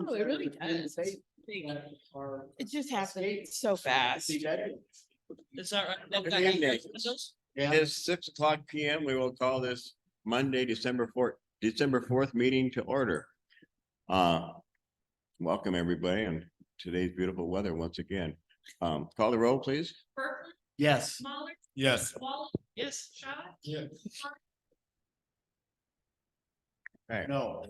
No, it really does. It just happened so fast. Is that right? Good evening. It is 6:00 PM. We will call this Monday, December 4th meeting to order. Welcome everybody and today's beautiful weather once again. Call the roll, please. Berkeley, Yes. Smaller, Yes. Wallace, yes, Shot. Yeah. Right. No.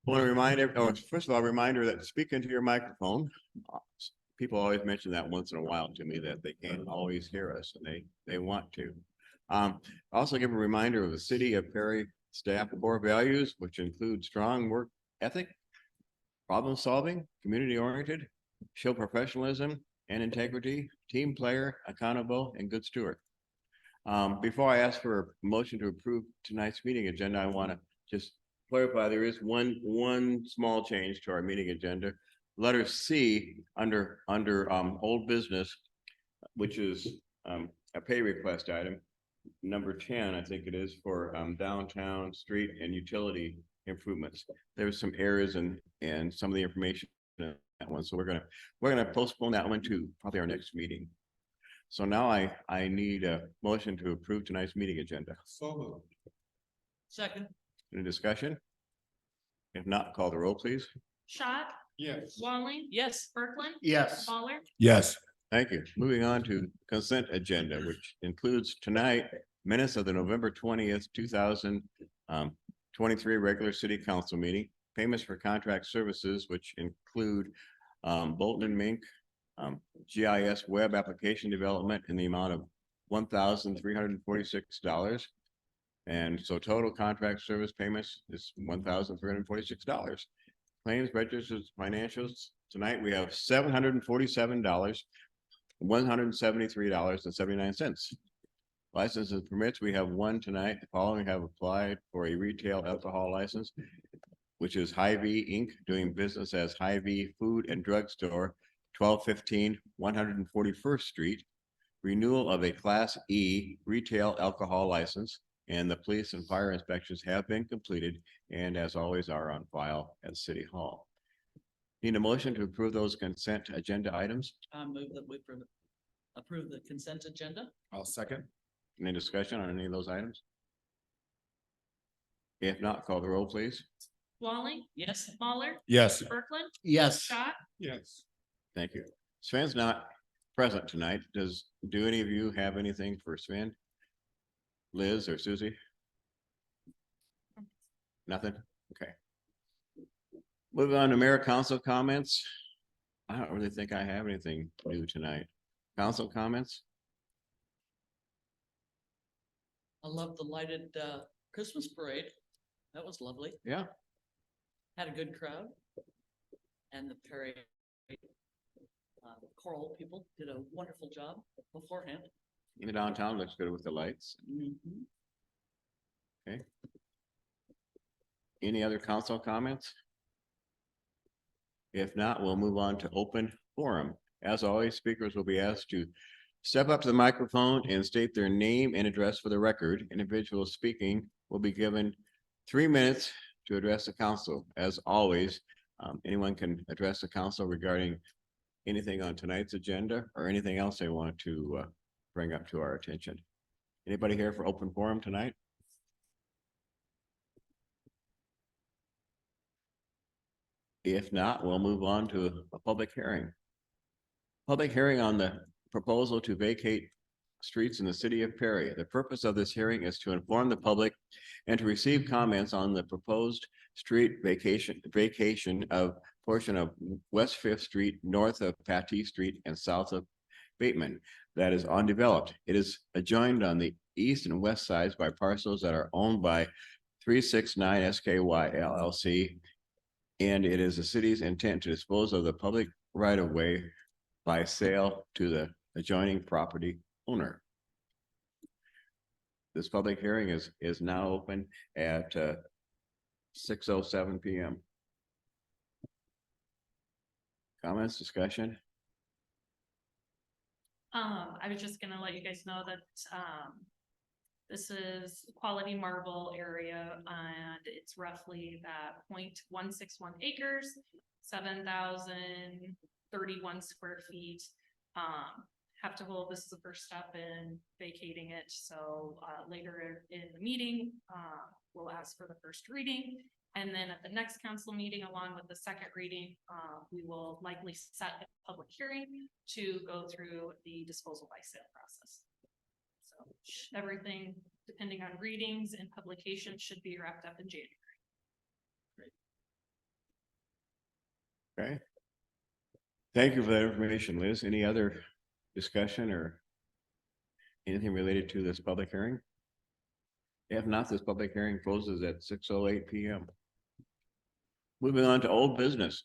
Want to remind first of all, a reminder that speak into your microphone. People always mention that once in a while to me that they can't always hear us and they want to. Also give a reminder of the City of Perry staff core values, which include strong work ethic, problem solving, community oriented, show professionalism and integrity, team player, accountable, and good steward. Before I ask for a motion to approve tonight's meeting agenda, I want to just clarify there is one small change to our meeting agenda. Letter C under old business, which is a pay request item. Number 10, I think it is, for downtown street and utility improvements. There was some errors and some of the information in that one. So we're gonna postpone that one to probably our next meeting. So now I need a motion to approve tonight's meeting agenda. So moved. Second, Any discussion? If not, call the roll, please. Shot, Yes. Walling, yes, Berkeley, Yes. Smaller, Yes. Thank you. Moving on to consent agenda, which includes tonight minutes of the November 20th, 2023 regular city council meeting, payments for contract services, which include Bolton and Mink, GIS web application development in the amount of $1,346. And so total contract service payments is $1,346. Claims, registers, financials. Tonight we have $747, $173.79. Licenses and permits, we have one tonight. The following have applied for a retail alcohol license, which is Hy-Vee Inc., doing business as Hy-Vee Food and Drug Store, 1215 141st Street. Renewal of a Class E retail alcohol license, and the police and fire inspections have been completed and as always are on file at City Hall. Need a motion to approve those consent agenda items? I move that we approve the consent agenda. I'll second. Any discussion on any of those items? If not, call the roll, please. Walling, yes, Smaller, Yes. Berkeley, Yes. Shot, Yes. Thank you. Sven's not present tonight. Do any of you have anything for Sven? Liz or Susie? Nothing? Okay. Moving on to mayor council comments. I don't really think I have anything new tonight. Council comments? I love the lighted Christmas parade. That was lovely. Yeah. Had a good crowd. And the Perry choral people did a wonderful job beforehand. In the downtown looks good with the lights. Okay. Any other council comments? If not, we'll move on to open forum. As always, speakers will be asked to step up to the microphone and state their name and address for the record. Individuals speaking will be given 3 minutes to address the council. As always, anyone can address the council regarding anything on tonight's agenda or anything else they want to bring up to our attention. Anybody here for open forum tonight? If not, we'll move on to a public hearing. Public hearing on the proposal to vacate streets in the city of Perry. The purpose of this hearing is to inform the public and to receive comments on the proposed street vacation of portion of West Fifth Street, north of Patee Street and south of Bateman that is undeveloped. It is adjoined on the east and west sides by parcels that are owned by 369 SKY LLC. And it is the city's intent to dispose of the public right of way by sale to the adjoining property owner. This public hearing is now open at 6:07 PM. Comments, discussion? I was just gonna let you guys know that, This is Quality Marble area, and it's roughly that 0.161 acres, 7,031 square feet. Have to hold, this is the first step in vacating it, so later in the meeting, we'll ask for the first reading. And then at the next council meeting, along with the second reading, we will likely set a public hearing to go through the disposal by sale process. So everything, depending on readings and publication, should be wrapped up in January. Okay. Thank you for that information, Liz. Any other discussion or anything related to this public hearing? If not, this public hearing closes at 6:08 p.m. Moving on to old business.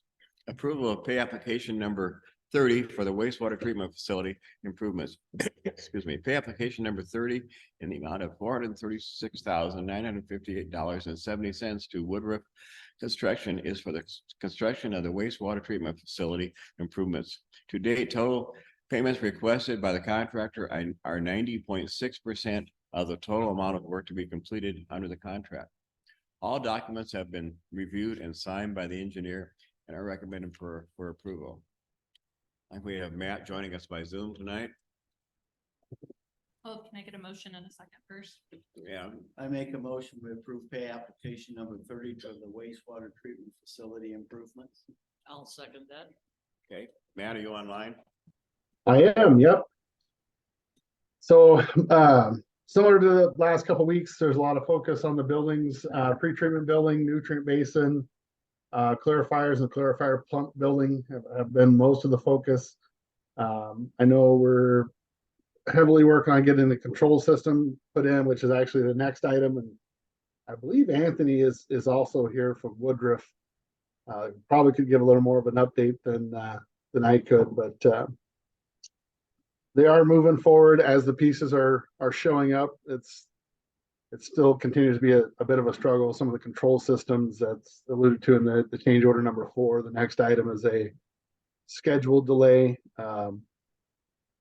Approval of pay application number 30 for the wastewater treatment facility improvements. Excuse me, pay application number 30 in the amount of $436,958.70 to Woodruff Construction is for the construction of the wastewater treatment facility improvements. To date, total payments requested by the contractor are 90.6% of the total amount of work to be completed under the contract. All documents have been reviewed and signed by the engineer and are recommended for approval. I think we have Matt joining us by Zoom tonight. Oh, can I get a motion in a second first? Yeah, I make a motion to approve pay application number 30 for the wastewater treatment facility improvements. I'll second that. okay. Matt, are you online? I am, yep. So, similar to the last couple of weeks, there's a lot of focus on the buildings, pre-treatment building, nutrient basin, clarifiers and clarifier plump building have been most of the focus. I know we're heavily working on getting the control system put in, which is actually the next item. And I believe Anthony is also here from Woodruff. Probably could give a little more of an update than I could, but they are moving forward as the pieces are showing up. It still continues to be a bit of a struggle. Some of the control systems that's alluded to in the change order number 4. The next item is a scheduled delay.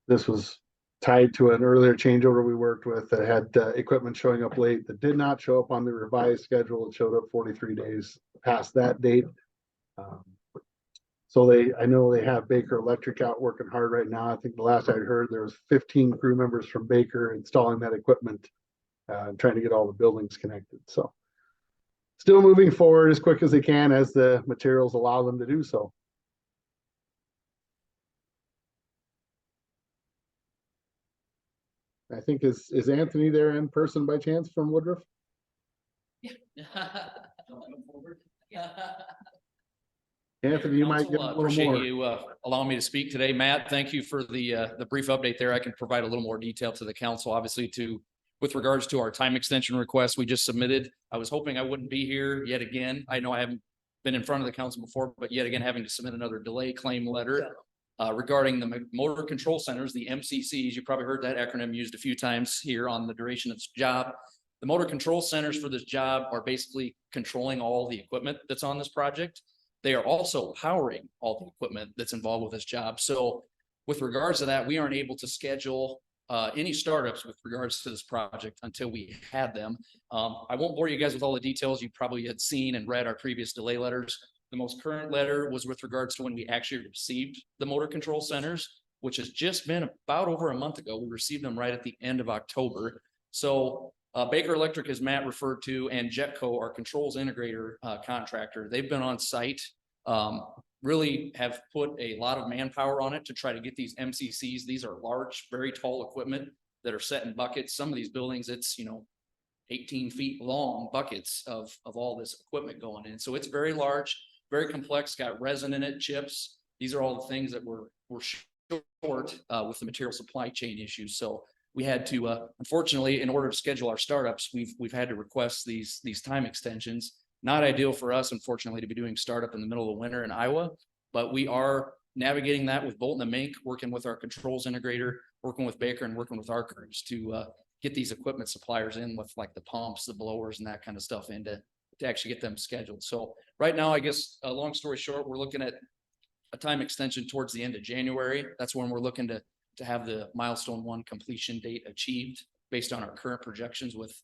This was tied to an earlier change order we worked with that had equipment showing up late that did not show up on the revised schedule. It showed up 43 days past that date. So I know they have Baker Electric out working hard right now. I think the last I heard there was 15 crew members from Baker installing that equipment and trying to get all the buildings connected. So still moving forward as quick as they can as the materials allow them to do so. I think is Anthony there in person by chance from Woodruff? Anthony, you might get a little Appreciate more. you allowing me to speak today. Matt, thank you for the brief update there. I can provide a little more detail to the council, obviously, with regards to our time extension request we just submitted. I was hoping I wouldn't be here yet again. I know I haven't been in front of the council before, but yet again, having to submit another delay claim letter regarding the motor control centers, the MCCs. You probably heard that acronym used a few times here on the duration of this job. The motor control centers for this job are basically controlling all the equipment that's on this project. They are also powering all the equipment that's involved with this job. So with regards to that, we aren't able to schedule any startups with regards to this project until we had them. I won't bore you guys with all the details. You probably had seen and read our previous delay letters. The most current letter was with regards to when we actually received the motor control centers, which has just been about over a month ago. We received them right at the end of October. So Baker Electric, as Matt referred to, and Jetco, our controls integrator contractor, they've been on site, really have put a lot of manpower on it to try to get these MCCs. These are large, very tall equipment that are set in buckets. Some of these buildings, it's, 18 feet long buckets of all this equipment going in. So it's very large, very complex, got resin in it, chips. These are all the things that we're short with the material supply chain issues. So we had to, unfortunately, in order to schedule our startups, we've had to request these time extensions. Not ideal for us, unfortunately, to be doing startup in the middle of the winter in Iowa, but we are navigating that with Bolton and Mink, working with our controls integrator, working with Baker, and working with our crews to get these equipment suppliers in with like the pumps, the blowers, and that kind of stuff in to actually get them scheduled. So right now, I guess, long story short, we're looking at a time extension towards the end of January. That's when we're looking to have the milestone 1 completion date achieved. based on our current projections with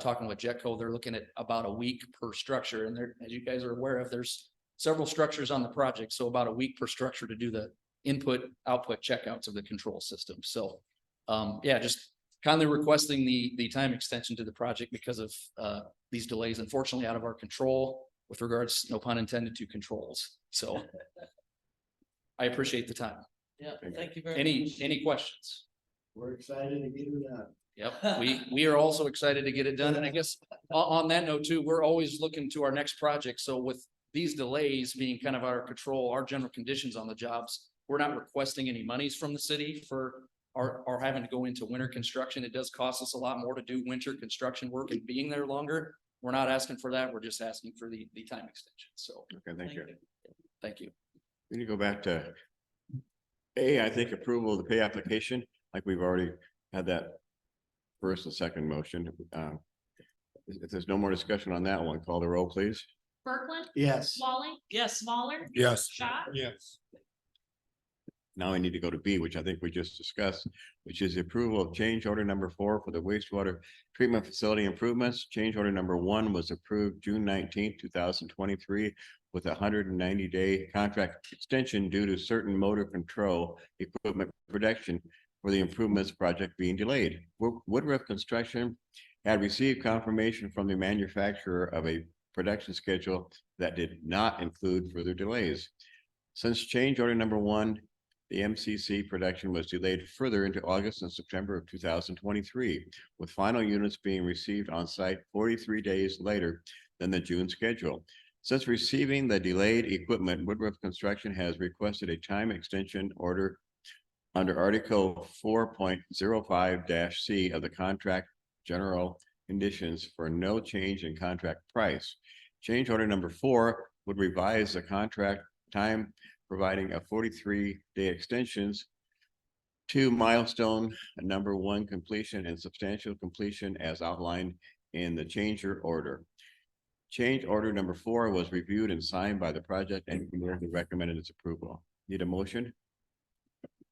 talking with Jetco, they're looking at about a week per structure. And there, as you guys are aware of, there's several structures on the project. So about a week per structure to do the input, output checkouts of the control system. So yeah, just kindly requesting the time extension to the project because of these delays, unfortunately out of our control with regards, no pun intended, to controls. So I appreciate the time. Yeah, thank you very much. Any questions? We're excited to get it done. Yep, we are also excited to get it done. And I guess on that note too, we're always looking to our next project. So with these delays being kind of our control, our general conditions on the jobs, we're not requesting any monies from the city for our having to go into winter construction. It does cost us a lot more to do winter construction work and being there longer. We're not asking for that. We're just asking for the time extension. So Okay, thank you. thank you. We need to go back to A, I think approval of the pay application, like we've already had that first and second motion. If there's no more discussion on that one, call the roll, please. Berkland, Yes. Walling, Yes. Smaller, Yes. Schott, Yes. Now we need to go to B, which I think we just discussed, which is the approval of change order number 4 for the wastewater treatment facility improvements. Change order number 1 was approved June 19th, 2023 with a 190-day contract extension due to certain motor control equipment production for the improvements project being delayed. Woodruff Construction had received confirmation from the manufacturer of a production schedule that did not include further delays. Since change order number 1, the MCC production was delayed further into August and September of 2023, with final units being received on site 43 days later than the June schedule. Since receiving the delayed equipment, Woodruff Construction has requested a time extension order under Article 4.05-C of the contract general conditions for no change in contract price. Change order number 4 would revise the contract time, providing a 43-day extensions to milestone number 1 completion and substantial completion as outlined in the change order. Change order number 4 was reviewed and signed by the project and recommended its approval. Need a motion?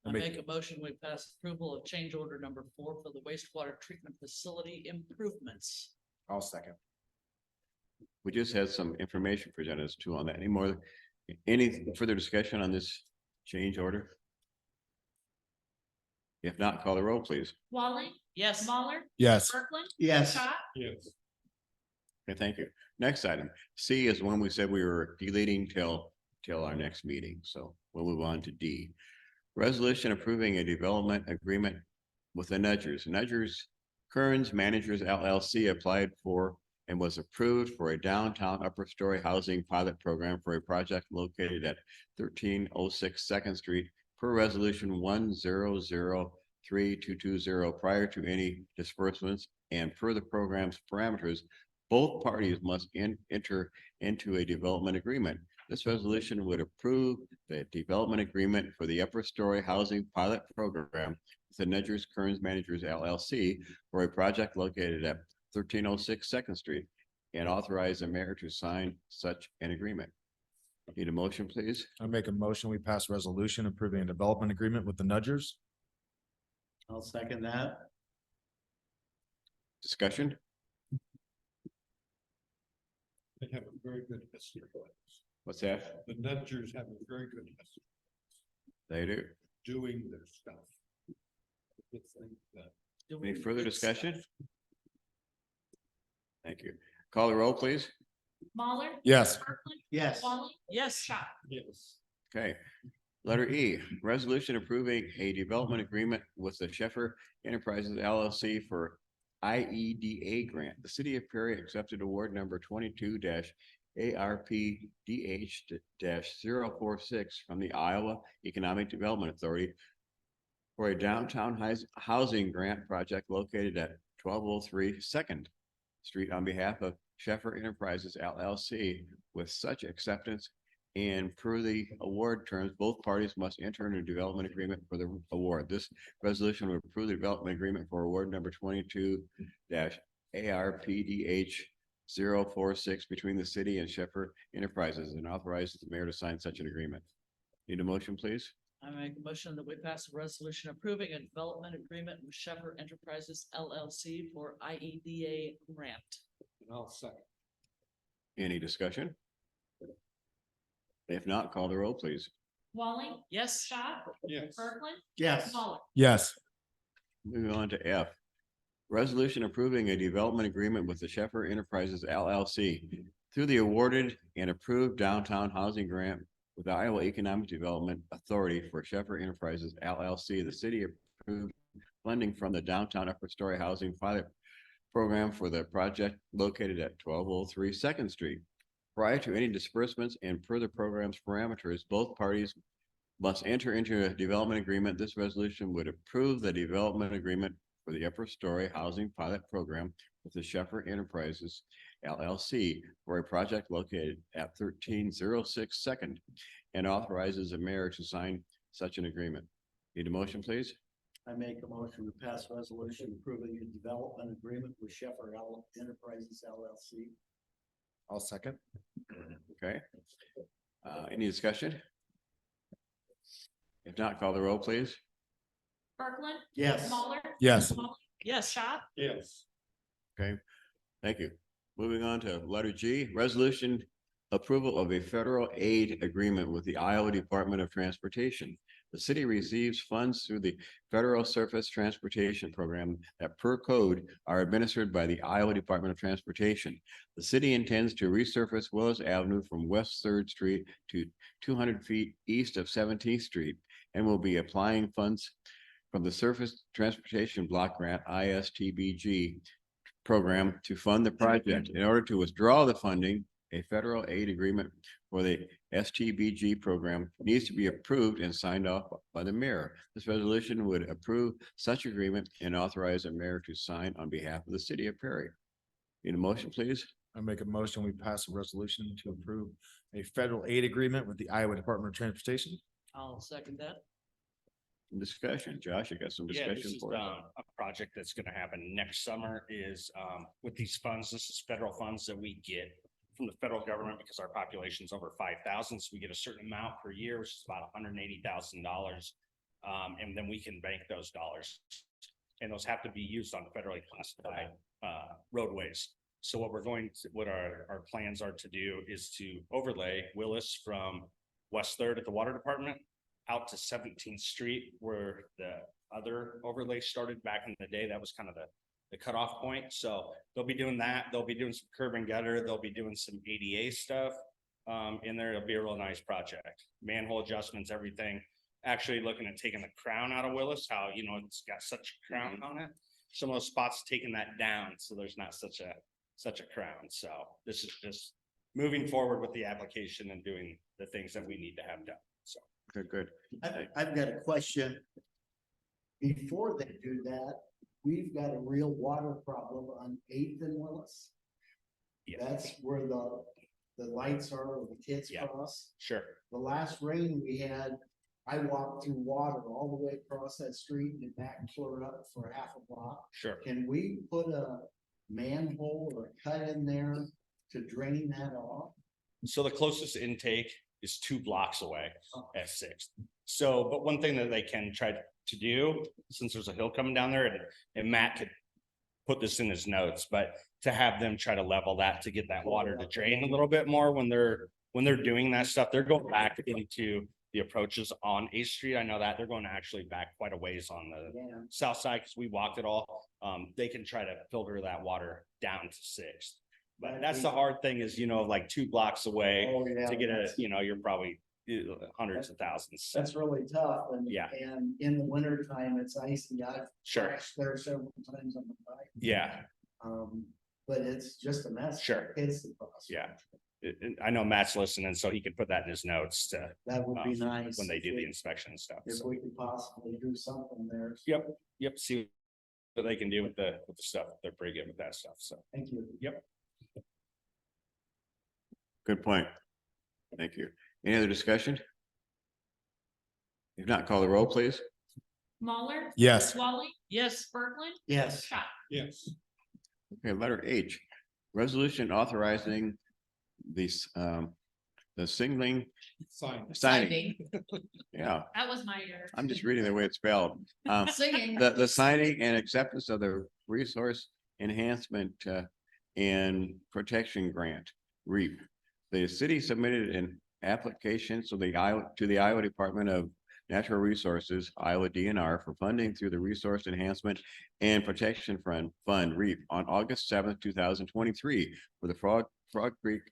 I make a motion, we pass approval of change order number 4 for the wastewater treatment facility improvements. I'll second. We just had some information presented us to on that. Any further discussion on this change order? If not, call the roll, please. Walling, Yes. Smaller, Yes. Berkland, Yes. Schott, Yes. Okay, thank you. Next item, C is one we said we were deleting till our next meeting, so we'll move on to D. Resolution approving a development agreement with the Nudgers. Nudgers Kearns Managers LLC applied for and was approved for a downtown upper story housing pilot program for a project located at 1306 Second Street per resolution 1003220 prior to any disbursements and per the program's parameters. Both parties must enter into a development agreement. This resolution would approve the development agreement for the upper story housing pilot program with the Nudgers Kearns Managers LLC for a project located at 1306 Second Street and authorize the mayor to sign such an agreement. Need a motion, please? I make a motion, we pass resolution approving a development agreement with the Nudgers. I'll second that. Discussion? They have a very good history. What's that? The Nudgers have a very good history They do. doing their stuff. Good thing that- Any further discussion? Thank you. Call the roll, please. Smaller, Yes. Berkland, Yes. Walling, Yes. Schott. Yes. Okay. Letter E, resolution approving a development agreement with the Sheffer Enterprises LLC for IEDA grant. The city of Perry accepted award number 22 ARPDH 046 from the Iowa Economic Development Authority for a downtown housing grant project located at 1203 Second Street on behalf of Sheffer Enterprises LLC. With such acceptance and per the award terms, both parties must enter into a development agreement for the award. This resolution will approve the development agreement for award number 22 ARPDH 046 between the city and Sheffer Enterprises and authorizes the mayor to sign such an agreement. Need a motion, please? I make a motion that we pass a resolution approving a development agreement with Shepherd Enterprises LLC for IEDA grant. And I'll second. Any discussion? If not, call the roll, please. Walling, Yes. Schott, Yes. Kirkland, Yes. Muller. Yes. Moving on to F. Resolution approving a development agreement with the Shepherd Enterprises LLC through the awarded and approved downtown housing grant with the Iowa Economic Development Authority for Shepherd Enterprises LLC. The city approved funding from the Downtown Upper Story Housing Pilot Program for the project located at 1203 Second Street. Prior to any disbursements and per the program's parameters, both parties must enter into a development agreement. This resolution would approve the development agreement for the Upper Story Housing Pilot Program with the Shepherd Enterprises LLC for a project located at 1306 Second and authorizes the mayor to sign such an agreement. Need a motion, please? I make a motion to pass resolution approving a development agreement with Shepherd Enterprises LLC. I'll second. Okay. Any discussion? If not, call the roll, please. Kirkland, Yes. Muller. Yes. Walling, Yes. Schott, Yes. Okay, thank you. Moving on to letter G, resolution approval of a federal aid agreement with the Iowa Department of Transportation. The city receives funds through the Federal Surface Transportation Program that per code are administered by the Iowa Department of Transportation. The city intends to resurface Willis Avenue from West Third Street to 200 feet east of 17th Street and will be applying funds from the Surface Transportation Block Grant ISTBG program to fund the project. In order to withdraw the funding, a federal aid agreement for the STBG program needs to be approved and signed off by the mayor. This resolution would approve such agreement and authorize the mayor to sign on behalf of the city of Perry. Need a motion, please? I make a motion, we pass a resolution to approve a federal aid agreement with the Iowa Department of Transportation. I'll second that. Discussion. Josh, I got some Yeah, this discussion is for you. a project that's gonna happen next summer is with these funds, this is federal funds that we get from the federal government because our population's over 5,000, so we get a certain amount per year, which is about $180,000. And then we can bank those dollars. And those have to be used on federally classified roadways. So what our plans are to do is to overlay Willis from West Third at the Water Department out to 17th Street where the other overlay started back in the day. That was kind of the cutoff point. So they'll be doing that. They'll be doing some curb and gutter. They'll be doing some ADA stuff in there. It'll be a real nice project. Manhole adjustments, everything. Actually looking at taking the crown out of Willis, how, it's got such a crown on it. Some of those spots taking that down. So there's not such a crown. So this is just moving forward with the application and doing the things that we need to have done. So. Good. I've got a question. Before they do that, we've got a real water problem on 8th and Willis. Yeah, That's where the lights are, where the kids Yeah. cross. sure. The last rain we had, I walked through water all the way across that street and back clear up for a half a block. Sure. Can we put a manhole or a cut in there to drain that off? So the closest intake is 2 blocks away at 6th. So, but one thing that they can try to do, since there's a hill coming down there, and Matt could put this in his notes, but to have them try to level that to get that water to drain a little bit more when they're doing that stuff, they're going back into the approaches on 8th Street. I know that they're going to actually back quite a ways on the Yeah. south side because we walked it all. They can try to filter that water down to 6th. But that's the hard thing is, like 2 blocks away Oh, yeah. to get you're probably hundreds of thousands. That's really tough and. Yeah. And in the winter time, it's icy. I've Sure. crashed there several times on the bike. Yeah, But it's just a mess. for Sure. Kids to cross. yeah. I know Matt's listening, so he could put that in his notes to, That would be nice. when they if do the we- inspection and stuff. If So, we could possibly do something there. Yep, see what they can do with the stuff. They're pretty good with that stuff, so. Thank you. Good point. Thank you. Any other discussion? If not, call the roll, please. Muller. Yes. Walling, Yes. Kirkland, Yes. Schott. Yes. Okay, letter H, resolution authorizing this the signaling, Sign. signing, yeah, That was my error. I'm just reading the way it's spelled. Singing. The signing and acceptance of the resource enhancement and protection grant, REAP. The city submitted an application to the Iowa Department of Natural Resources, Iowa DNR, for funding through the Resource Enhancement and Protection Fund, REAP, on August seventh, 2023, for the Frog Creek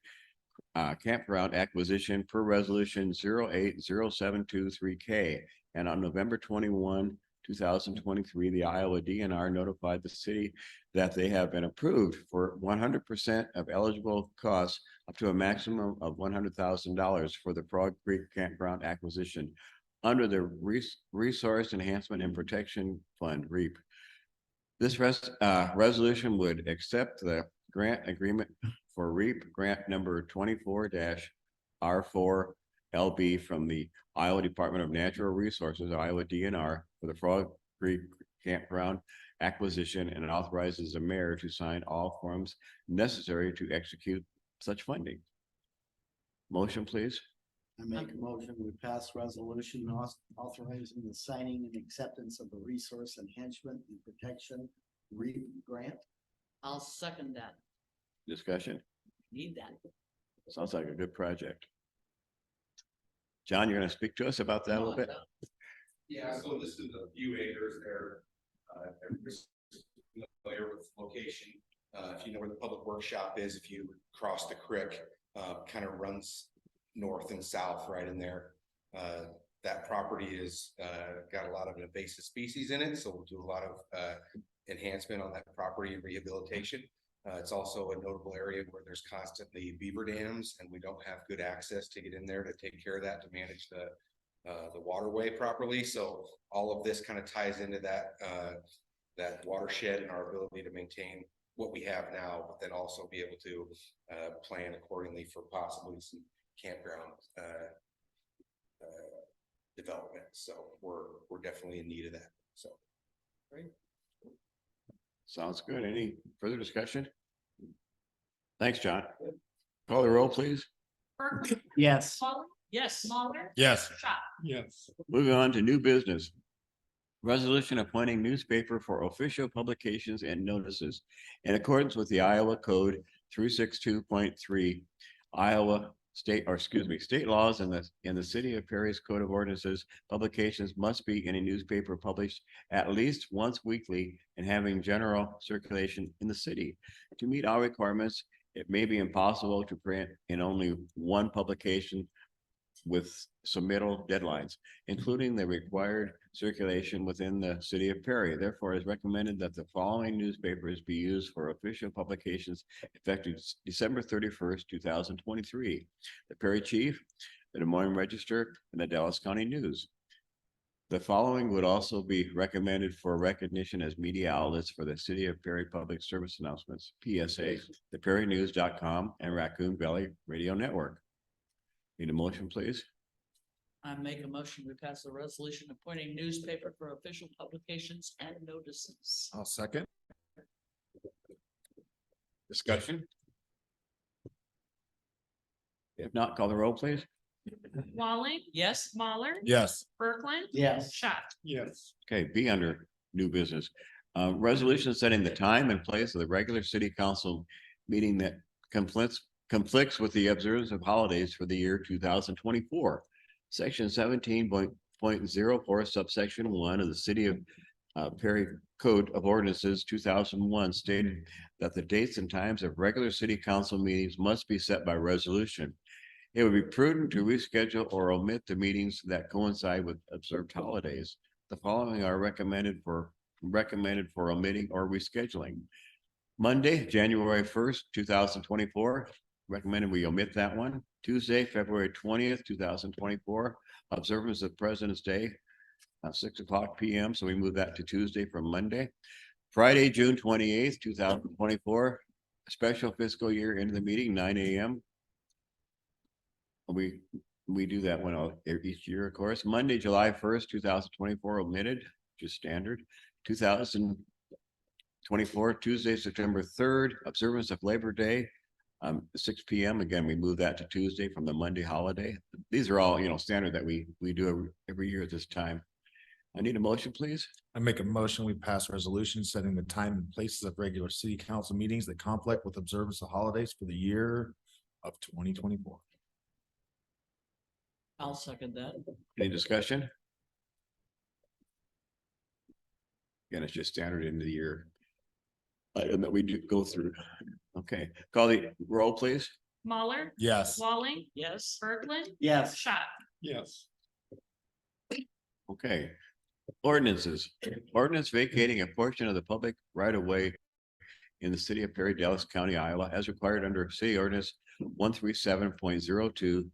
campground acquisition per resolution 080723K. And on November 21, 2023, the Iowa DNR notified the city that they have been approved for 100% of eligible costs up to a maximum of $100,000 for the Frog Creek campground acquisition under the Resource Enhancement and Protection Fund, REAP. This resolution would accept the grant agreement for REAP grant number 24-R4LB from the Iowa Department of Natural Resources, Iowa DNR, for the Frog Creek campground acquisition, and it authorizes the mayor to sign all forms necessary to execute such funding. Motion, please. I make a motion, we pass resolution authorizing the signing and acceptance of the Resource Enhancement and Protection REAP grant. I'll second that. Discussion. Need that. Sounds like a good project. John, you're going to speak to us about that a little bit? Yeah, so this is a few acres there. Familiar with location, if you know where the public workshop is, if you cross the creek, kind of runs north and south right in there. That property is got a lot of invasive species in it, so we'll do a lot of enhancement on that property and rehabilitation. It's also a notable area where there's constantly beaver dams, and we don't have good access to get in there to take care of that, to manage the waterway properly. So all of this kind of ties into that that watershed and our ability to maintain what we have now, but then also be able to plan accordingly for possibly some campground development. So we're definitely in need of that. So Great. Sounds good. Any further discussion? Thanks, John. Call the roll, please. Berkeley, Yes. Waller, Yes. Mahler, Yes. Schott. Yes. Moving on to new business. Resolution appointing newspaper for official publications and notices in accordance with the Iowa Code 362.3, Iowa state laws, and in the city of Perry's Code of Ordinances. Publications must be in a newspaper published at least once weekly and having general circulation in the city. To meet our requirements, it may be impossible to print in only one publication with submittal deadlines, including the required circulation within the city of Perry. Therefore, it is recommended that the following newspapers be used for official publications effective December 31st, 2023. The Perry Chief, the Des Moines Register, and the Dallas County News. The following would also be recommended for recognition as media outlets for the City of Perry Public Service Announcements, PSA, the perrynews.com and Raccoon Valley Radio Network. Need a motion, please? I make a motion, we pass a resolution appointing newspaper for official publications and notices. I'll second. Discussion? If not, call the roll, please. Walling, Yes. Mahler, Yes. Berkland, Yes. Schott. Yes. Okay, B under new business. Resolution setting the time and place of the regular city council meeting that conflicts with the observance of holidays for the year 2024. Section 17.04 subsection 1 of the City of Perry Code of Ordinances 2001 stated that the dates and times of regular city council meetings must be set by resolution. It would be prudent to reschedule or omit the meetings that coincide with observed holidays. The following are recommended for omitting or rescheduling. Monday, January 1st, 2024. Recommended we omit that one. Tuesday, February 20th, 2024. Observance of President's Day, 6:00 p.m. So we move that to Tuesday from Monday. Friday, June 28th, 2024. Special fiscal year into the meeting, 9 a.m. We do that one each year, of course. Monday, July 1st, 2024, omitted, just standard. 2024, Tuesday, September 3rd, observance of Labor Day, 6 PM. Again, we move that to Tuesday from the Monday holiday. These are all, standard that we do every year at this time. I need a motion, please. I make a motion, we pass a resolution setting the time and places of regular city council meetings that conflict with observance of holidays for the year of 2024. I'll second that. Any discussion? Again, it's just standard into the year. Item that we do go through. Okay, call the roll, please. Mahler, Yes. Walling, Yes. Berglund, Yes. Schott. Yes. Okay. Ordinances. Ordinance vacating a portion of the public right of way in the city of Perry, Dallas County, Iowa, as required under city ordinance 137.02.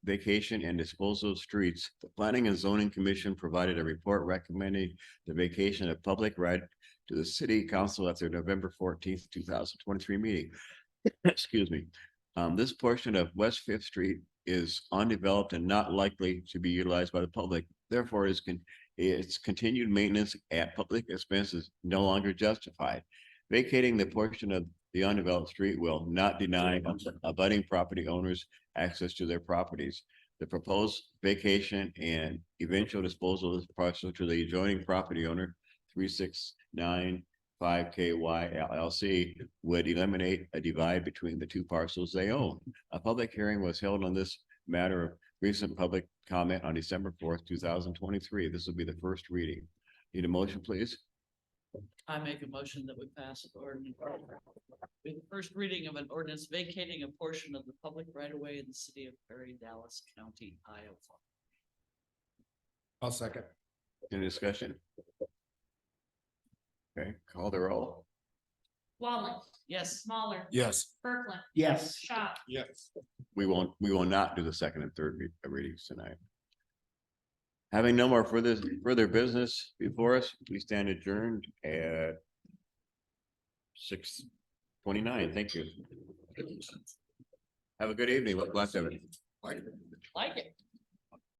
Vacation and disposal of streets. The Planning and Zoning Commission provided a report recommending the vacation of public right to the city council at their November 14th, 2023 meeting. Excuse me. This portion of West Fifth Street is undeveloped and not likely to be utilized by the public. Therefore, its continued maintenance at public expense is no longer justified. Vacating the portion of the undeveloped street will not deny abutting property owners access to their properties. The proposed vacation and eventual disposal of this parcel to the adjoining property owner 3695KY LLC would eliminate a divide between the two parcels they own. A public hearing was held on this matter of recent public comment on December 4th, 2023. This will be the first reading. Need a motion, please? I make a motion that we pass the ordinance. With the first reading of an ordinance vacating a portion of the public right of way in the city of Perry, Dallas County, Iowa. I'll second. Any discussion? Okay, call the roll. Walling, Yes. Mahler, Yes. Berglund, Yes. Schott. Yes. We will not do the second and third readings tonight. Having no more further business before us, we stand adjourned at 6:29. Thank you. Have a good evening. Bless everyone. Like it.